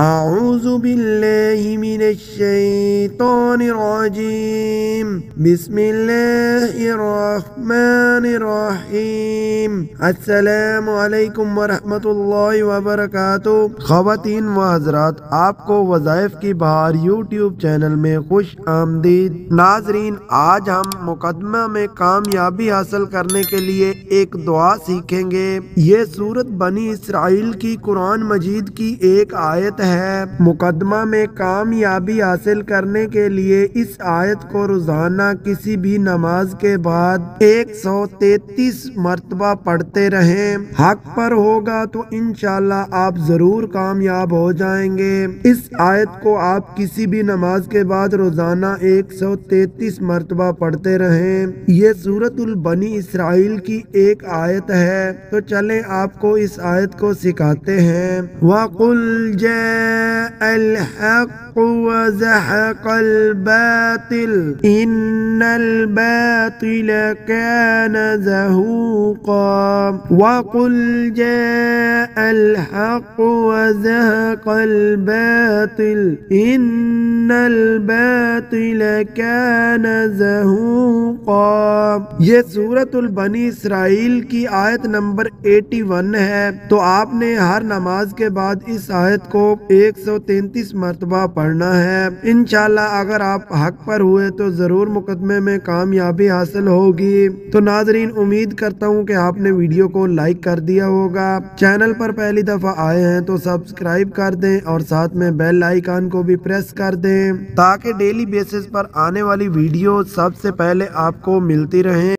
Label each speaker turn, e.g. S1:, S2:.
S1: اعوذ باللہ من الشیطان الرجیم بسم اللہ الرحمن الرحیم السلام علیکم ورحمۃ اللہ وبرکاتہ۔ خواتین و حضرات، آپ کو وظائف کی بہار یوٹیوب چینل میں خوش آمدید۔ ناظرین، آج ہم مقدمہ میں کامیابی حاصل کرنے کے لیے ایک دعا سیکھیں گے۔ یہ سورت بنی اسرائیل کی قرآن مجید کی ایک آیت ہے۔ مقدمہ میں کامیابی حاصل کرنے کے لیے اس آیت کو روزانہ کسی بھی نماز کے بعد 133 مرتبہ پڑھتے رہیں۔ حق پر ہوگا تو انشاءاللہ آپ ضرور کامیاب ہو جائیں گے۔ اس آیت کو آپ کسی بھی نماز کے بعد روزانہ 133 مرتبہ پڑھتے رہیں۔ یہ سورۃ البنی اسرائیل کی ایک آیت ہے، تو چلیں آپ کو اس آیت کو سکھاتے ہیں۔ وَقُلْ جَاءَ الْحَقُّ وَزَهَقَ الْبَاطِلُ إِنَّ الْبَاطِلَ كَانَ زَهُوقًا۔ وَقُلْ جَاءَ الْحَقُّ وَزَهَقَ الْبَاطِلُ إِنَّ الْبَاطِلَ كَانَ زَهُوقًا۔ یہ سورۃ البنی اسرائیل کی آیت نمبر 81 ہے، تو آپ نے ہر نماز کے بعد اس آیت کو 133 مرتبہ پڑھنا ہے۔ انشاءاللہ اگر آپ حق پر ہوئے تو ضرور مقدمے میں کامیابی حاصل ہوگی۔ تو ناظرین، امید کرتا ہوں کہ آپ نے ویڈیو کو لائک کر دیا ہوگا۔ چینل پر پہلی دفعہ آئے ہیں تو سبسکرائب کر دیں اور ساتھ میں بیل آئیکن کو بھی پریس کر دیں، تاکہ ڈیلی بیسس پر آنے والی ویڈیو سب سے پہلے آپ کو ملتی رہیں۔